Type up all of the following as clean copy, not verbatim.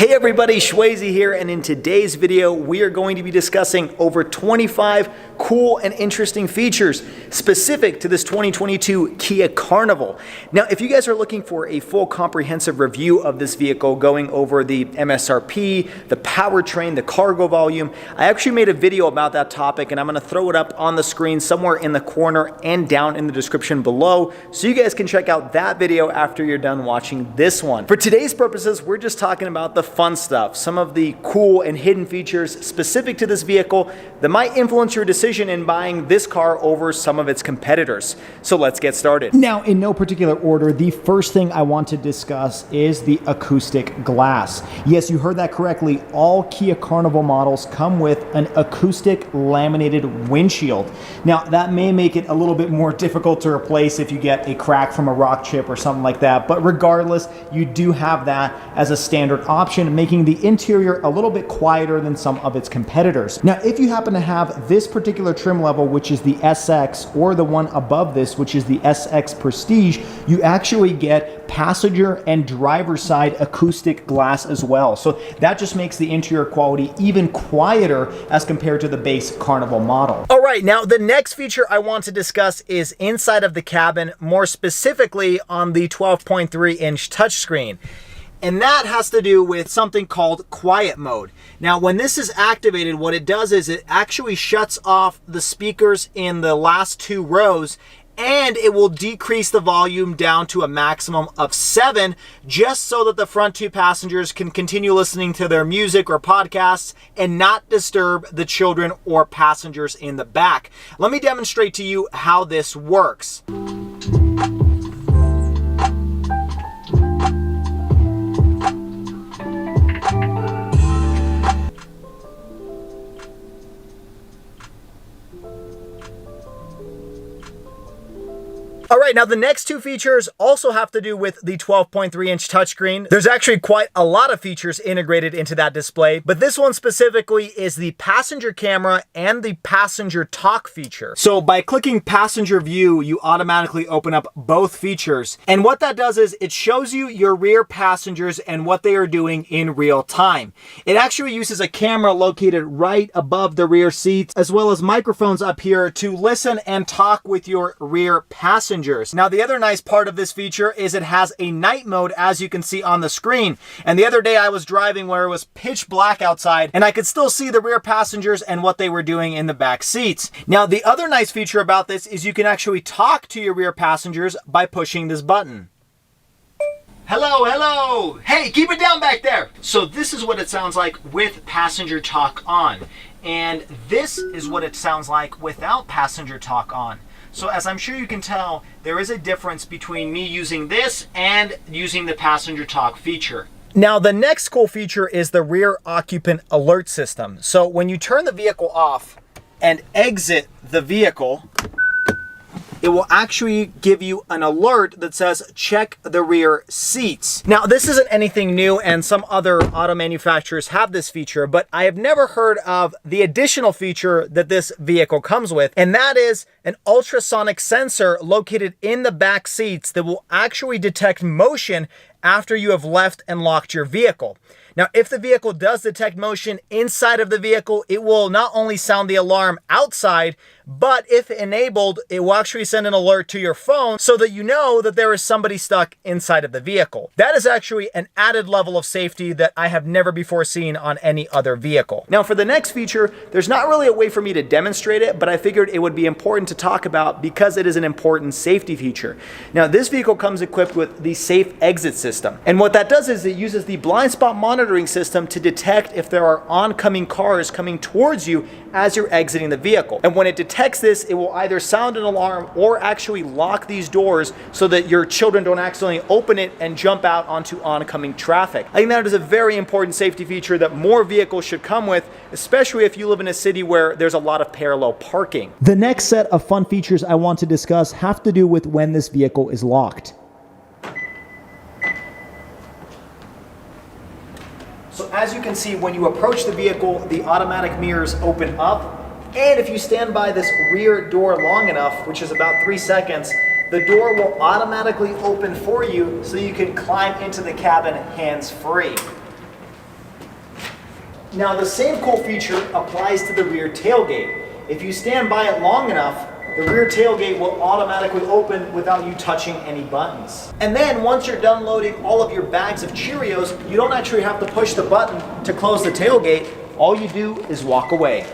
Hey everybody, Shwayze here, and in today's video we are going to be discussing over 25 cool and interesting features specific to this 2022 Kia Carnival. Now, if you guys are looking for a full comprehensive review of this vehicle, going over the MSRP, the powertrain, the cargo volume, I actually made a video about that topic and I'm going to throw it up on the screen somewhere in the corner and down in the description below so you guys can check out that video after you're done watching this one. For today's purposes, we're just talking about the fun stuff, some of the cool and hidden features specific to this vehicle that might influence your decision in buying this car over some of its competitors. So let's get started. Now, in no particular order, the first thing I want to discuss is the acoustic glass. Yes, you heard that correctly. All Kia Carnival models come with an acoustic laminated windshield. Now, that may make it a little bit more difficult to replace if you get a crack from a rock chip or something like that, but regardless, you do have that as a standard option, making the interior a little bit quieter than some of its competitors. Now, if you happen to have this particular trim level, which is the SX, or the one above this, which is the SX Prestige, you actually get passenger and driver side acoustic glass as well. So that just makes the interior quality even quieter as compared to the base Carnival model. All right, now the next feature I want to discuss is inside of the cabin, more specifically on the 12.3-inch touchscreen. And that has to do with something called quiet mode. Now, when this is activated, what it does is it actually shuts off the speakers in the last two rows, and it will decrease the volume down to a maximum of 7, just so that the front two passengers can continue listening to their music or podcasts and not disturb the children or passengers in the back. Let me demonstrate to you how this works. All right, now the next two features also have to do with the 12.3-inch touchscreen. There's actually quite a lot of features integrated into that display, but this one specifically is the passenger camera and the passenger talk feature. So by clicking passenger view, you automatically open up both features. And what that does is it shows you your rear passengers and what they are doing in real time. It actually uses a camera located right above the rear seats, as well as microphones up here to listen and talk with your rear passengers. Now, the other nice part of this feature is it has a night mode, as you can see on the screen. And the other day I was driving where it was pitch black outside and I could still see the rear passengers and what they were doing in the back seats. Now, the other nice feature about this is you can actually talk to your rear passengers by pushing this button. Hello, hello. Hey, keep it down back there. So this is what it sounds like with passenger talk on. And this is what it sounds like without passenger talk on. So as I'm sure you can tell, there is a difference between me using this and using the passenger talk feature. Now, the next cool feature is the rear occupant alert system. So when you turn the vehicle off and exit the vehicle, it will actually give you an alert that says, check the rear seats. Now, this isn't anything new, and some other auto manufacturers have this feature, but I have never heard of the additional feature that this vehicle comes with, and that is an ultrasonic sensor located in the back seats that will actually detect motion after you have left and locked your vehicle. Now, if the vehicle does detect motion inside of the vehicle, it will not only sound the alarm outside, but if enabled, it will actually send an alert to your phone so that you know that there is somebody stuck inside of the vehicle. That is actually an added level of safety that I have never before seen on any other vehicle. Now, for the next feature, there's not really a way for me to demonstrate it, but I figured it would be important to talk about because it is an important safety feature. Now, this vehicle comes equipped with the safe exit system. And what that does is it uses the blind spot monitoring system to detect if there are oncoming cars coming towards you as you're exiting the vehicle. And when it detects this, it will either sound an alarm or actually lock these doors so that your children don't accidentally open it and jump out onto oncoming traffic. I think that is a very important safety feature that more vehicles should come with, especially if you live in a city where there's a lot of parallel parking. The next set of fun features I want to discuss have to do with when this vehicle is locked. So as you can see, when you approach the vehicle, the automatic mirrors open up. And if you stand by this rear door long enough, which is about 3 seconds, the door will automatically open for you so you can climb into the cabin hands-free. Now the same cool feature applies to the rear tailgate. If you stand by it long enough, the rear tailgate will automatically open without you touching any buttons. And then once you're done loading all of your bags of Cheerios, you don't actually have to push the button to close the tailgate. All you do is walk away.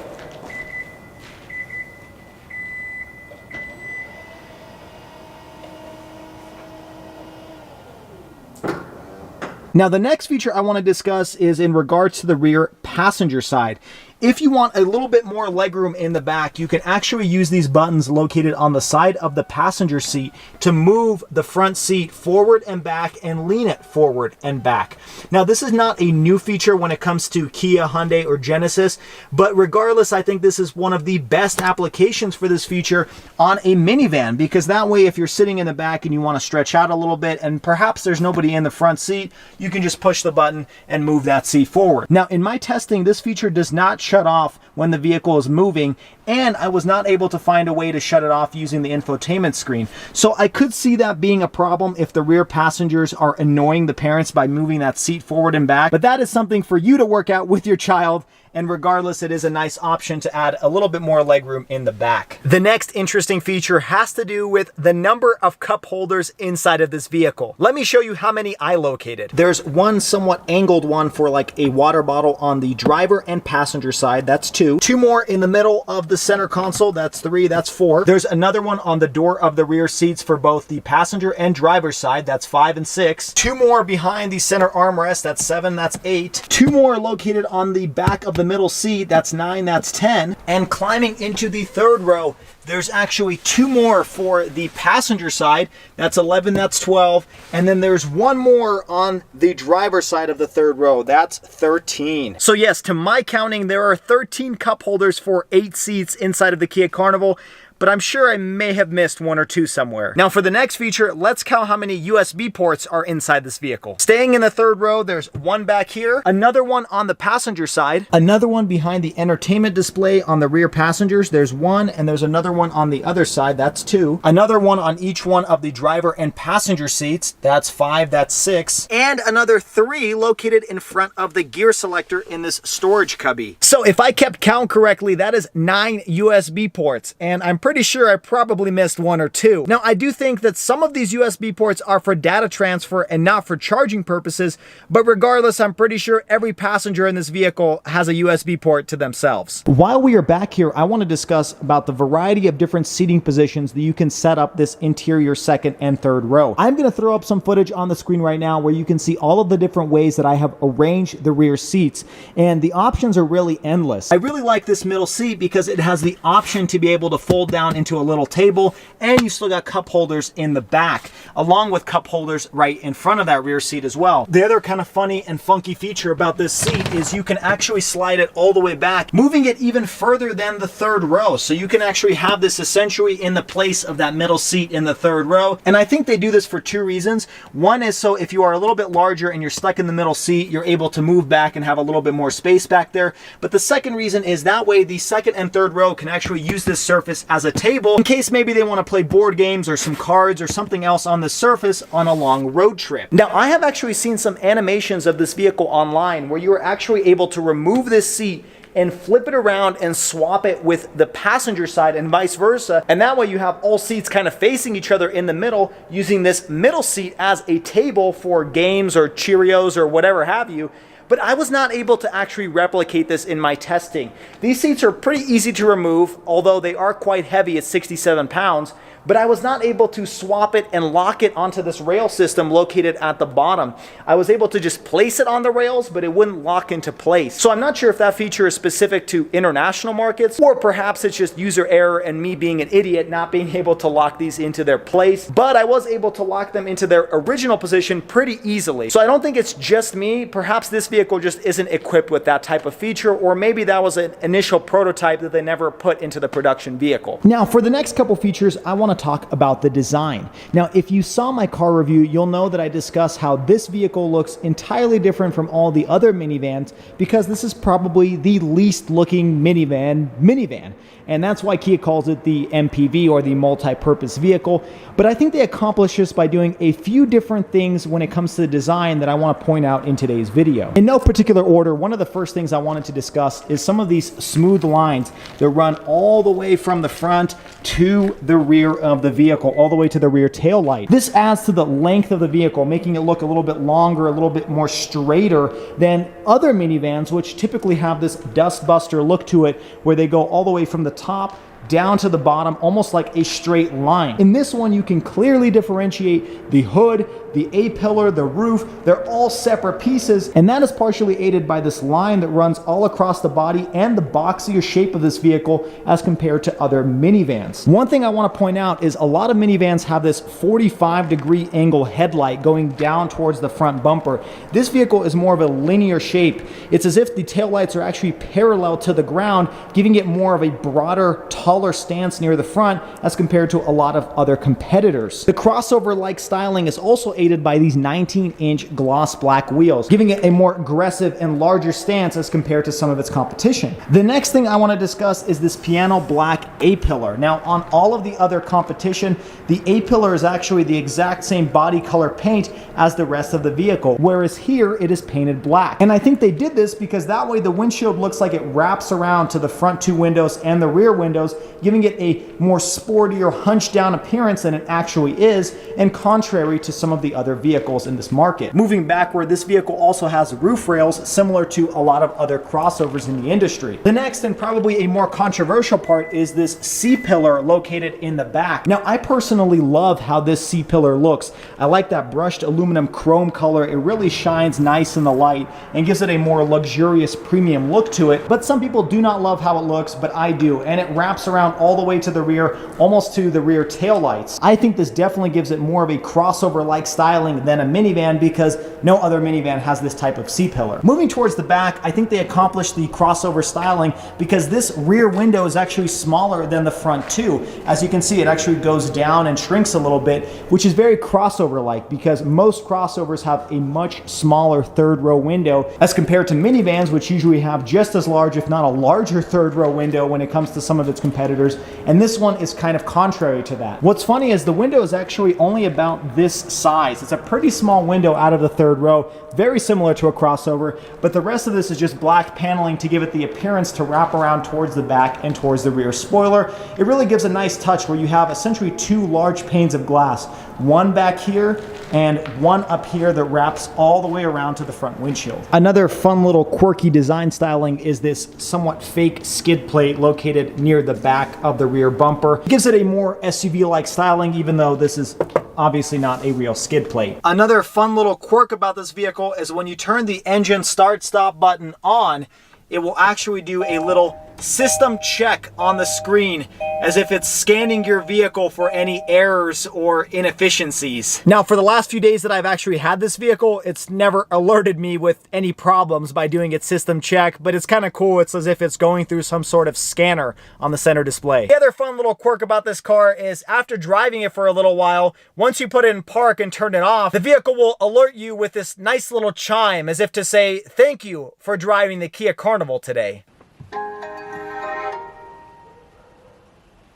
Now the next feature I want to discuss is in regards to the rear passenger side. If you want a little bit more legroom in the back, you can actually use these buttons located on the side of the passenger seat to move the front seat forward and back and lean it forward and back. Now, this is not a new feature when it comes to Kia, Hyundai, or Genesis, but regardless, I think this is one of the best applications for this feature on a minivan, because that way, if you're sitting in the back and you want to stretch out a little bit and perhaps there's nobody in the front seat, you can just push the button and move that seat forward. Now, in my testing, this feature does not shut off when the vehicle is moving, and I was not able to find a way to shut it off using the infotainment screen. So I could see that being a problem if the rear passengers are annoying the parents by moving that seat forward and back, but that is something for you to work out with your child. And regardless, it is a nice option to add a little bit more legroom in the back. The next interesting feature has to do with the number of cup holders inside of this vehicle. Let me show you how many I located. There's one somewhat angled one for like a water bottle on the driver and passenger side. That's 2. 2 more in the middle of the center console. That's 3. That's 4. There's another one on the door of the rear seats for both the passenger and driver side. That's 5 and 6. 2 more behind the center armrest. That's 7. That's 8. 2 more located on the back of the middle seat. That's 9. That's 10. And climbing into the third row, there's actually 2 more for the passenger side. That's 11. That's 12. And then there's 1 more on the driver's side of the third row. That's 13. So yes, to my counting, there are 13 cup holders for 8 seats inside of the Kia Carnival, but I'm sure I may have missed 1 or 2 somewhere. Now for the next feature, let's count how many USB ports are inside this vehicle. Staying in the third row, there's 1 back here, another one on the passenger side, another one behind the entertainment display on the rear passengers. There's 1, and there's another one on the other side. That's 2. Another one on each one of the driver and passenger seats. That's 5. That's 6. And another 3 located in front of the gear selector in this storage cubby. So if I kept count correctly, that is 9 USB ports, and I'm pretty sure I probably missed 1 or 2. Now, I do think that some of these USB ports are for data transfer and not for charging purposes, but regardless, I'm pretty sure every passenger in this vehicle has a USB port to themselves. While we are back here, I want to discuss about the variety of different seating positions that you can set up this interior second and third row. I'm going to throw up some footage on the screen right now where you can see all of the different ways that I have arranged the rear seats, and the options are really endless. I really like this middle seat because it has the option to be able to fold down into a little table, and you still got cup holders in the back, along with cup holders right in front of that rear seat as well. The other kind of funny and funky feature about this seat is you can actually slide it all the way back, moving it even further than the third row. So you can actually have this essentially in the place of that middle seat in the third row. And I think they do this for 2 reasons. One is so if you are a little bit larger and you're stuck in the middle seat, you're able to move back and have a little bit more space back there. But the second reason is that way the second and third row can actually use this surface as a table in case maybe they want to play board games or some cards or something else on the surface on a long road trip. Now, I have actually seen some animations of this vehicle online where you are actually able to remove this seat and flip it around and swap it with the passenger side and vice versa. And that way you have all seats kind of facing each other in the middle, using this middle seat as a table for games or Cheerios or whatever have you. But I was not able to actually replicate this in my testing. These seats are pretty easy to remove, although they are quite heavy at 67 pounds. But I was not able to swap it and lock it onto this rail system located at the bottom. I was able to just place it on the rails, but it wouldn't lock into place. So I'm not sure if that feature is specific to international markets, or perhaps it's just user error and me being an idiot not being able to lock these into their place. But I was able to lock them into their original position pretty easily. So I don't think it's just me. Perhaps this vehicle just isn't equipped with that type of feature, or maybe that was an initial prototype that they never put into the production vehicle. Now, for the next couple features, I want to want to talk about the design. Now, if you saw my car review, you'll know that I discuss how this vehicle looks entirely different from all the other minivans because this is probably the least looking minivan. And that's why Kia calls it the MPV, or the multi-purpose vehicle. But I think they accomplish this by doing a few different things when it comes to the design that I want to point out in today's video. In no particular order, one of the first things I wanted to discuss is some of these smooth lines that run all the way from the front to the rear of the vehicle, all the way to the rear tail light. This adds to the length of the vehicle, making it look a little bit longer, a little bit more straighter than other minivans, which typically have this dustbuster look to it, where they go all the way from the top down to the bottom, almost like a straight line. In this one, you can clearly differentiate the hood, the A-pillar, the roof. They're all separate pieces, and that is partially aided by this line that runs all across the body and the boxier shape of this vehicle as compared to other minivans. One thing I want to point out is a lot of minivans have this 45-degree angle headlight going down towards the front bumper. This vehicle is more of a linear shape. It's as if the taillights are actually parallel to the ground, giving it more of a broader, taller stance near the front as compared to a lot of other competitors. The crossover-like styling is also aided by these 19-inch gloss black wheels, giving it a more aggressive and larger stance as compared to some of its competition. The next thing I want to discuss is this piano black A-pillar. Now, on all of the other competition, the A-pillar is actually the exact same body color paint as the rest of the vehicle, whereas here it is painted black. And I think they did this because that way the windshield looks like it wraps around to the front two windows and the rear windows, giving it a more sportier, hunched down appearance than it actually is, and contrary to some of the other vehicles in this market. Moving backward, this vehicle also has roof rails similar to a lot of other crossovers in the industry. The next, and probably a more controversial part, is this C-pillar located in the back. Now, I personally love how this C-pillar looks. I like that brushed aluminum chrome color. It really shines nice in the light and gives it a more luxurious premium look to it. But some people do not love how it looks, but I do, and it wraps around all the way to the rear, almost to the rear tail lights. I think this definitely gives it more of a crossover-like styling than a minivan because no other minivan has this type of C-pillar. Moving towards the back, I think they accomplished the crossover styling because this rear window is actually smaller than the front two. As you can see, it actually goes down and shrinks a little bit, which is very crossover-like because most crossovers have a much smaller third row window as compared to minivans, which usually have just as large, if not a larger third row window when it comes to some of its competitors, and this one is kind of contrary to that. What's funny is the window is actually only about this size. It's a pretty small window out of the third row, very similar to a crossover, but the rest of this is just black paneling to give it the appearance to wrap around towards the back and towards the rear spoiler. It really gives a nice touch where you have essentially two large panes of glass, one back here and one up here that wraps all the way around to the front windshield. Another fun little quirky design styling is this somewhat fake skid plate located near the back of the rear bumper. It gives it a more SUV-like styling, even though this is obviously not a real skid plate. Another fun little quirk about this vehicle is when you turn the engine start-stop button on, it will actually do a little system check on the screen as if it's scanning your vehicle for any errors or inefficiencies. Now, for the last few days that I've actually had this vehicle, it's never alerted me with any problems by doing its system check, but it's kind of cool. It's as if it's going through some sort of scanner on the center display. The other fun little quirk about this car is after driving it for a little while, once you put it in park and turn it off, the vehicle will alert you with this nice little chime as if to say, "Thank you for driving the Kia Carnival today."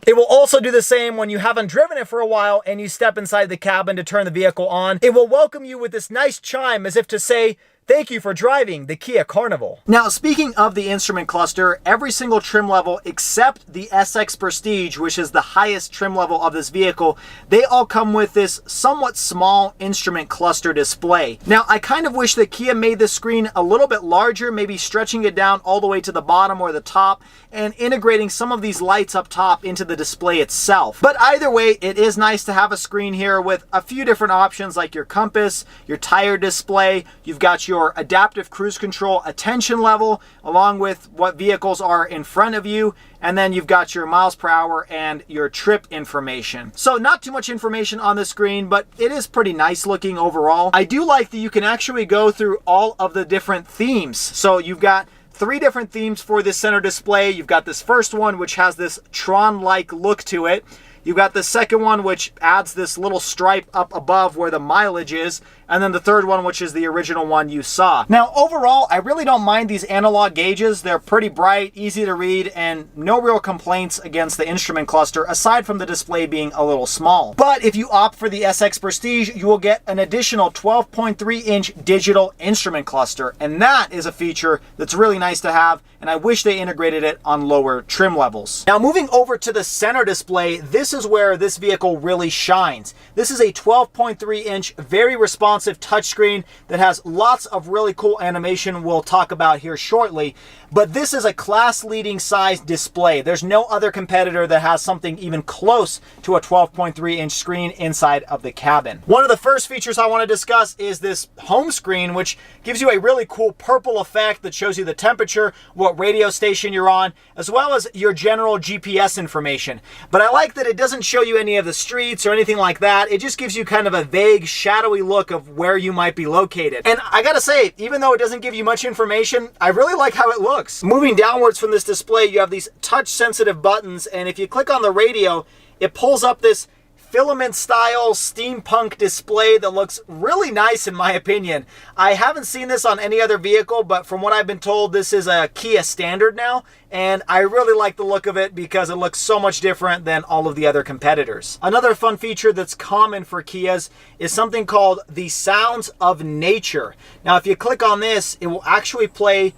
It will also do the same when you haven't driven it for a while and you step inside the cabin to turn the vehicle on. It will welcome you with this nice chime as if to say, "Thank you for driving the Kia Carnival." Now, speaking of the instrument cluster, every single trim level except the SX Prestige, which is the highest trim level of this vehicle, they all come with this somewhat small instrument cluster display. Now, I kind of wish that Kia made this screen a little bit larger, maybe stretching it down all the way to the bottom or the top and integrating some of these lights up top into the display itself. But either way, it is nice to have a screen here with a few different options like your compass, your tire display, you've got your adaptive cruise control attention level, along with what vehicles are in front of you, and then you've got your miles per hour and your trip information. So not too much information on the screen, but it is pretty nice looking overall. I do like that you can actually go through all of the different themes. So you've got 3 different themes for this center display. You've got this first one, which has this Tron-like look to it. You've got the second one, which adds this little stripe up above where the mileage is, and then the third one, which is the original one you saw. Now, overall, I really don't mind these analog gauges. They're pretty bright, easy to read, and no real complaints against the instrument cluster, aside from the display being a little small. But if you opt for the SX Prestige, you will get an additional 12.3-inch digital instrument cluster, and that is a feature that's really nice to have, and I wish they integrated it on lower trim levels. Now, moving over to the center display, this is where this vehicle really shines. This is a 12.3-inch, very responsive touchscreen that has lots of really cool animation we'll talk about here shortly, but this is a class-leading size display. There's no other competitor that has something even close to a 12.3-inch screen inside of the cabin. One of the first features I want to discuss is this home screen, which gives you a really cool purple effect that shows you the temperature, what radio station you're on, as well as your general GPS information. But I like that it doesn't show you any of the streets or anything like that. It just gives you kind of a vague, shadowy look of where you might be located. And I gotta say, even though it doesn't give you much information, I really like how it looks. Moving downwards from this display, you have these touch-sensitive buttons, and if you click on the radio, it pulls up this filament style steampunk display that looks really nice in my opinion. I haven't seen this on any other vehicle, but from what I've been told, this is a Kia standard now, and I really like the look of it because it looks so much different than all of the other competitors. Another fun feature that's common for Kias is something called the Sounds of Nature. Now, if you click on this, it will actually play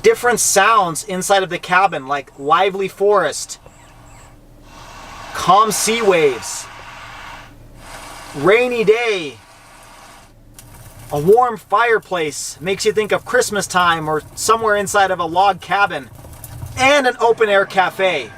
different sounds inside of the cabin, like lively forest, calm sea waves, rainy day, a warm fireplace makes you think of Christmas time or somewhere inside of a log cabin, and an open air cafe.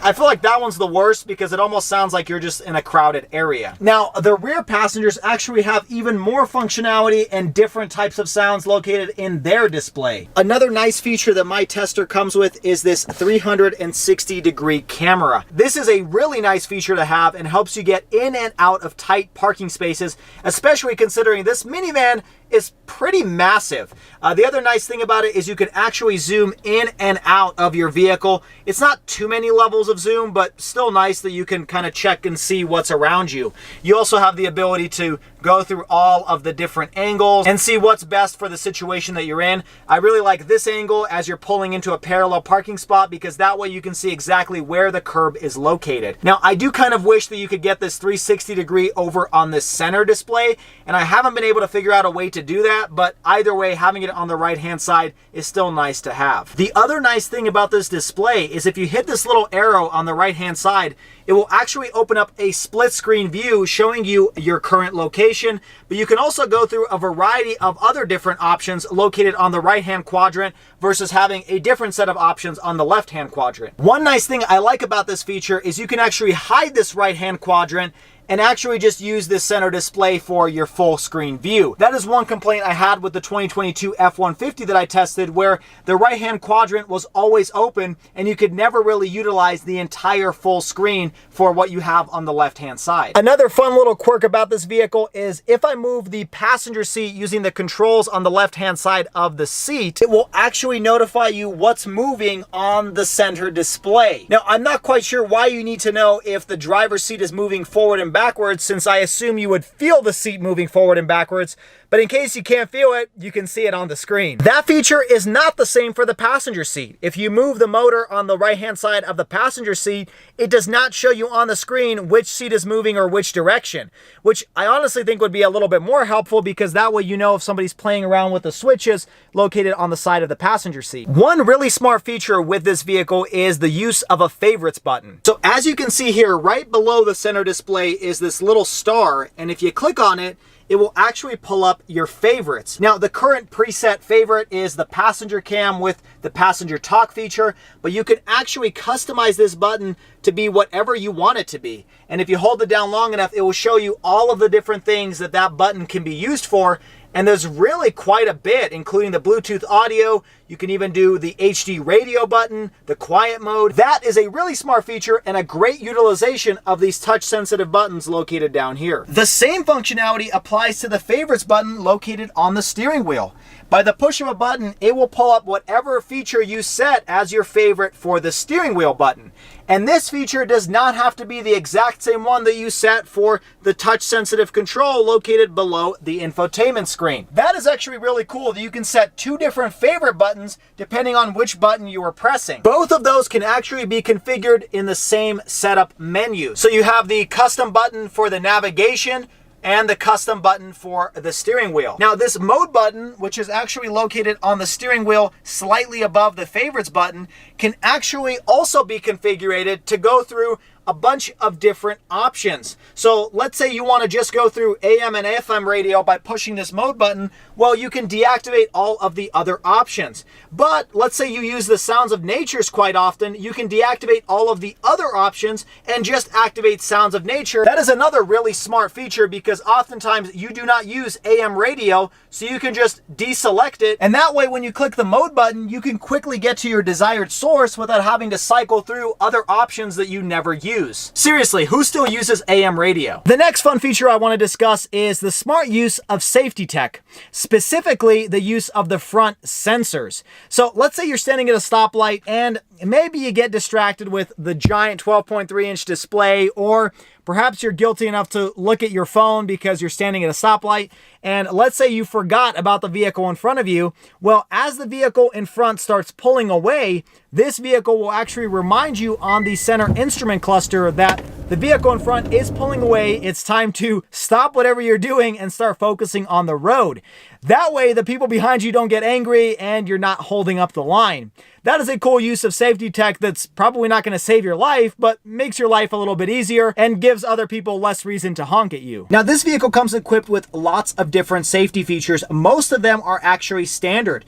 I feel like that one's the worst because it almost sounds like you're just in a crowded area. Now, the rear passengers actually have even more functionality and different types of sounds located in their display. Another nice feature that my tester comes with is this 360-degree camera. This is a really nice feature to have and helps you get in and out of tight parking spaces, especially considering this minivan is pretty massive. The other nice thing about it is you can actually zoom in and out of your vehicle. It's not too many levels of zoom, but still nice that you can kind of check and see what's around you. You also have the ability to go through all of the different angles and see what's best for the situation that you're in. I really like this angle as you're pulling into a parallel parking spot because that way you can see exactly where the curb is located. Now, I do kind of wish that you could get this 360-degree over on this center display, and I haven't been able to figure out a way to do that, but either way, having it on the right-hand side is still nice to have. The other nice thing about this display is if you hit this little arrow on the right-hand side, it will actually open up a split screen view showing you your current location, but you can also go through a variety of other different options located on the right-hand quadrant versus having a different set of options on the left-hand quadrant. One nice thing I like about this feature is you can actually hide this right-hand quadrant and actually just use this center display for your full screen view. That is one complaint I had with the 2022 F-150 that I tested, where the right-hand quadrant was always open and you could never really utilize the entire full screen for what you have on the left-hand side. Another fun little quirk about this vehicle is if I move the passenger seat using the controls on the left-hand side of the seat, it will actually notify you what's moving on the center display. Now, I'm not quite sure why you need to know if the driver's seat is moving forward and backwards, since I assume you would feel the seat moving forward and backwards, but in case you can't feel it, you can see it on the screen. That feature is not the same for the passenger seat. If you move the motor on the right-hand side of the passenger seat, it does not show you on the screen which seat is moving or which direction, which I honestly think would be a little bit more helpful because that way you know if somebody's playing around with the switches located on the side of the passenger seat. One really smart feature with this vehicle is the use of a favorites button. So as you can see here, right below the center display is this little star, and if you click on it, it will actually pull up your favorites. Now, the current preset favorite is the passenger cam with the passenger talk feature, but you can actually customize this button to be whatever you want it to be. And if you hold it down long enough, it will show you all of the different things that that button can be used for. And there's really quite a bit, including the Bluetooth audio. You can even do the HD radio button, the quiet mode. That is a really smart feature and a great utilization of these touch sensitive buttons located down here. The same functionality applies to the favorites button located on the steering wheel. By the push of a button, it will pull up whatever feature you set as your favorite for the steering wheel button. And this feature does not have to be the exact same one that you set for the touch sensitive control located below the infotainment screen. That is actually really cool that you can set two different favorite buttons depending on which button you are pressing. Both of those can actually be configured in the same setup menu. So you have the custom button for the navigation and the custom button for the steering wheel. Now this mode button, which is actually located on the steering wheel slightly above the favorites button, can actually also be configured to go through a bunch of different options. So let's say you want to just go through AM and FM radio by pushing this mode button. Well, you can deactivate all of the other options. But let's say you use the sounds of natures quite often. You can deactivate all of the other options and just activate sounds of nature. That is another really smart feature because oftentimes you do not use AM radio, so you can just deselect it. And that way, when you click the mode button, you can quickly get to your desired source without having to cycle through other options that you never use. Seriously, who still uses AM radio? The next fun feature I want to discuss is the smart use of safety tech, specifically the use of the front sensors. So let's say you're standing at a stoplight and maybe you get distracted with the giant 12.3-inch display, or perhaps you're guilty enough to look at your phone because you're standing at a stoplight, and let's say you forgot about the vehicle in front of you. Well, as the vehicle in front starts pulling away, this vehicle will actually remind you on the center instrument cluster that the vehicle in front is pulling away. It's time to stop whatever you're doing and start focusing on the road. That way, the people behind you don't get angry and you're not holding up the line. That is a cool use of safety tech that's probably not going to save your life, but makes your life a little bit easier and gives other people less reason to honk at you. Now, this vehicle comes equipped with lots of different safety features. Most of them are actually standard.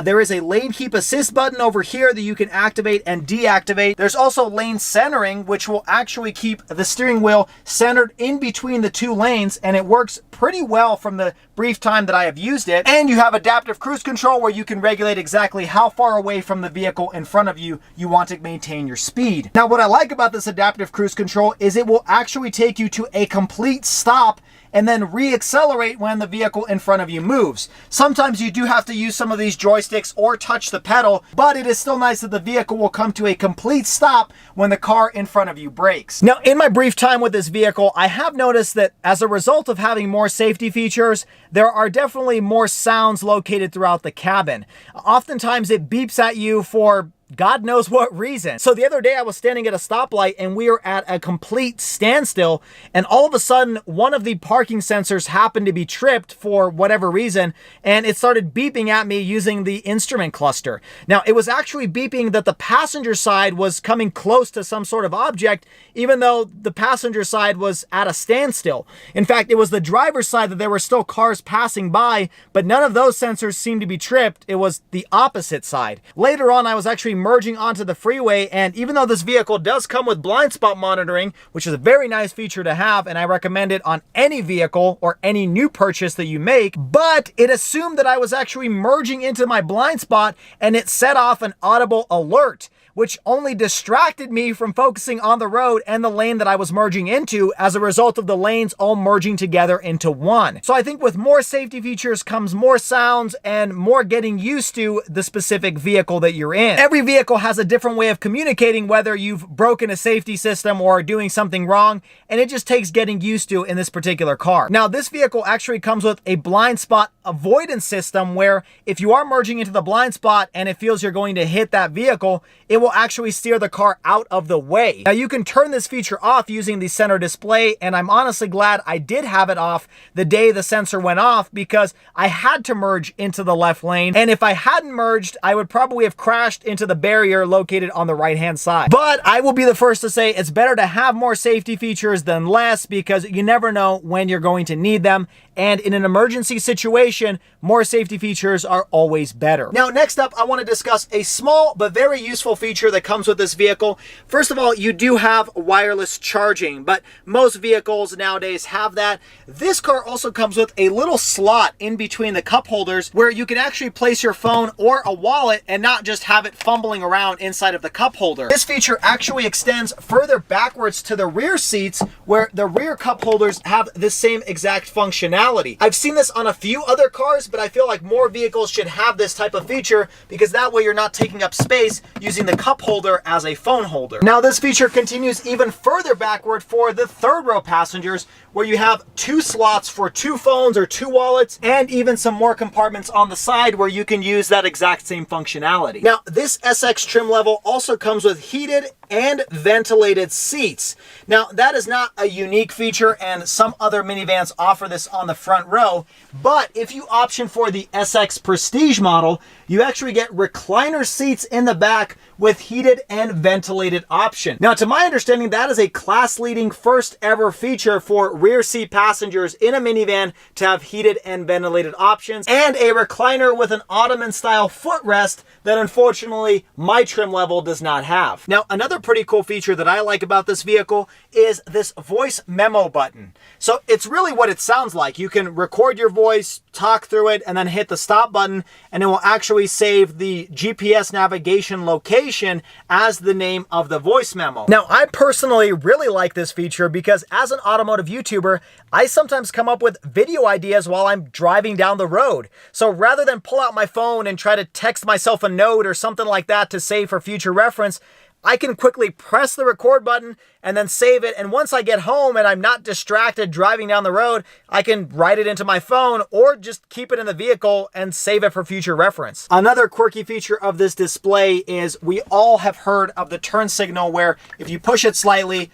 There is a lane keep assist button over here that you can activate and deactivate. There's also lane centering, which will actually keep the steering wheel centered in between the two lanes, and it works pretty well from the brief time that I have used it. And you have adaptive cruise control where you can regulate exactly how far away from the vehicle in front of you you want to maintain your speed. Now, what I like about this adaptive cruise control is it will actually take you to a complete stop and then re-accelerate when the vehicle in front of you moves. Sometimes you do have to use some of these joysticks or touch the pedal, but it is still nice that the vehicle will come to a complete stop when the car in front of you brakes. Now, in my brief time with this vehicle, I have noticed that as a result of having more safety features, there are definitely more sounds located throughout the cabin. Oftentimes it beeps at you for God knows what reason. So the other day I was standing at a stoplight and we were at a complete standstill, and all of a sudden one of the parking sensors happened to be tripped for whatever reason, and it started beeping at me using the instrument cluster. Now, it was actually beeping that the passenger side was coming close to some sort of object, even though the passenger side was at a standstill. In fact, it was the driver's side that there were still cars passing by, but none of those sensors seemed to be tripped. It was the opposite side. Later on, I was actually merging onto the freeway, and even though this vehicle does come with blind spot monitoring, which is a very nice feature to have, and I recommend it on any vehicle or any new purchase that you make, but it assumed that I was actually merging into my blind spot and it set off an audible alert, which only distracted me from focusing on the road and the lane that I was merging into as a result of the lanes all merging together into one. So I think with more safety features comes more sounds and more getting used to the specific vehicle that you're in. Every vehicle has a different way of communicating whether you've broken a safety system or are doing something wrong, and it just takes getting used to in this particular car. Now, this vehicle actually comes with a blind spot avoidance system where if you are merging into the blind spot and it feels you're going to hit that vehicle, it will actually steer the car out of the way. Now, you can turn this feature off using the center display, and I'm honestly glad I did have it off the day the sensor went off because I had to merge into the left lane, and if I hadn't merged, I would probably have crashed into the barrier located on the right-hand side. But I will be the first to say it's better to have more safety features than less because you never know when you're going to need them, and in an emergency situation, situation, more safety features are always better. Now, next up, I want to discuss a small but very useful feature that comes with this vehicle. First of all, you do have wireless charging, but most vehicles nowadays have that. This car also comes with a little slot in between the cup holders where you can actually place your phone or a wallet and not just have it fumbling around inside of the cup holder. This feature actually extends further backwards to the rear seats where the rear cup holders have the same exact functionality. I've seen this on a few other cars, but I feel like more vehicles should have this type of feature because that way you're not taking up space using the cup holder as a phone holder. Now this feature continues even further backward for the third row passengers where you have 2 slots for 2 phones or 2 wallets and even some more compartments on the side where you can use that exact same functionality. Now this SX trim level also comes with heated and ventilated seats. Now that is not a unique feature and some other minivans offer this on the front row, but if you option for the SX Prestige model, you actually get recliner seats in the back with heated and ventilated option. Now to my understanding, that is a class-leading first ever feature for rear seat passengers in a minivan to have heated and ventilated options and a recliner with an Ottoman style footrest that unfortunately my trim level does not have. Now another pretty cool feature that I like about this vehicle is this voice memo button. So it's really what it sounds like. You can record your voice, talk through it, and then hit the stop button, and it will actually save the GPS navigation location as the name of the voice memo. Now, I personally really like this feature because as an automotive YouTuber, I sometimes come up with video ideas while I'm driving down the road. So rather than pull out my phone and try to text myself a note or something like that to save for future reference, I can quickly press the record button and then save it. And once I get home and I'm not distracted driving down the road, I can write it into my phone or just keep it in the vehicle and save it for future reference. Another quirky feature of this display is we all have heard of the turn signal where if you push it slightly,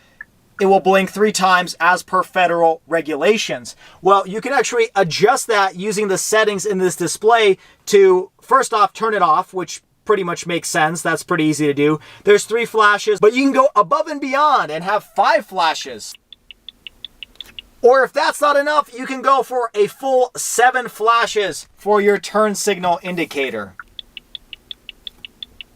it will blink 3 times as per federal regulations. Well, you can actually adjust that using the settings in this display to first off turn it off, which pretty much makes sense. That's pretty easy to do. There's 3 flashes, but you can go above and beyond and have 5 flashes. Or if that's not enough, you can go for a full 7 flashes for your turn signal indicator.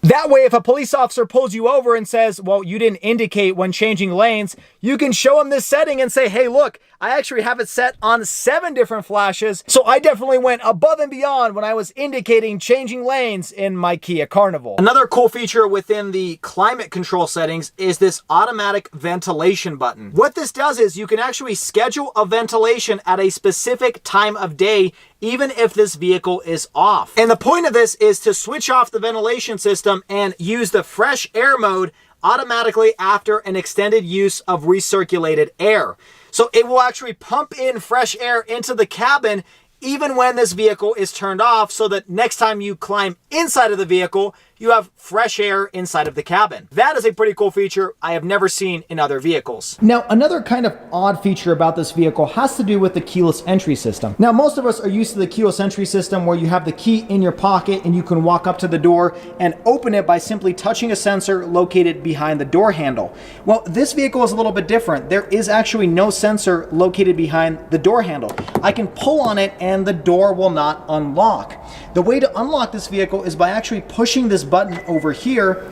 That way, if a police officer pulls you over and says, well, you didn't indicate when changing lanes, you can show them this setting and say, hey, look, I actually have it set on 7 different flashes. So I definitely went above and beyond when I was indicating changing lanes in my Kia Carnival. Another cool feature within the climate control settings is this automatic ventilation button. What this does is you can actually schedule a ventilation at a specific time of day, even if this vehicle is off. And the point of this is to switch off the ventilation system and use the fresh air mode automatically after an extended use of recirculated air. So it will actually pump in fresh air into the cabin even when this vehicle is turned off, so that next time you climb inside of the vehicle, you have fresh air inside of the cabin. That is a pretty cool feature I have never seen in other vehicles. Now, another kind of odd feature about this vehicle has to do with the keyless entry system. Now, most of us are used to the keyless entry system where you have the key in your pocket and you can walk up to the door and open it by simply touching a sensor located behind the door handle. Well, this vehicle is a little bit different. There is actually no sensor located behind the door handle. I can pull on it and the door will not unlock. The way to unlock this vehicle is by actually pushing this button over here,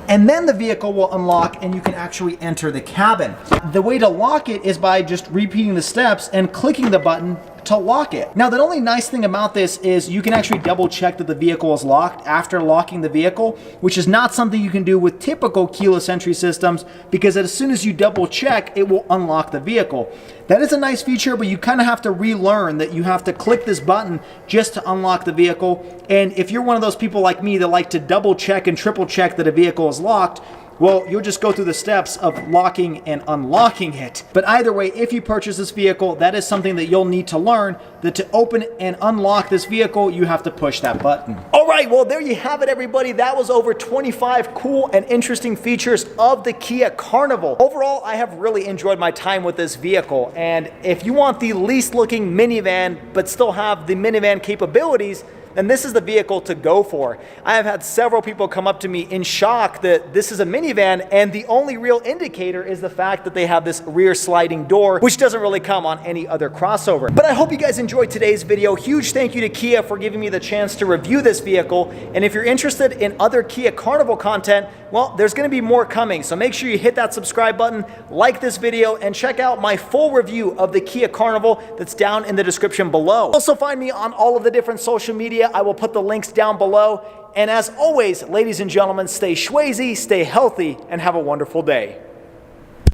and then the vehicle will unlock and you can actually enter the cabin. The way to lock it is by just repeating the steps and clicking the button to lock it. Now, the only nice thing about this is you can actually double check that the vehicle is locked after locking the vehicle, which is not something you can do with typical keyless entry systems, because as soon as you double check, it will unlock the vehicle. That is a nice feature, but you kind of have to relearn that you have to click this button just to unlock the vehicle. And if you're one of those people like me that like to double check and triple check that a vehicle is locked, well, you'll just go through the steps of locking and unlocking it. But either way, if you purchase this vehicle, that is something that you'll need to learn, that to open and unlock this vehicle, you have to push that button. All right, well, there you have it, everybody. That was over 25 cool and interesting features of the Kia Carnival. Overall, I have really enjoyed my time with this vehicle. And if you want the least looking minivan, but still have the minivan capabilities, then this is the vehicle to go for. I have had several people come up to me in shock that this is a minivan, and the only real indicator is the fact that they have this rear sliding door, which doesn't really come on any other crossover. But I hope you guys enjoyed today's video. Huge thank you to Kia for giving me the chance to review this vehicle. And if you're interested in other Kia Carnival content, well, there's going to be more coming. So make sure you hit that subscribe button, like this video, and check out my full review of the Kia Carnival that's down in the description below. Also find me on all of the different social media. I will put the links down below. And as always, ladies and gentlemen, stay schwazy, stay healthy, and have a wonderful day.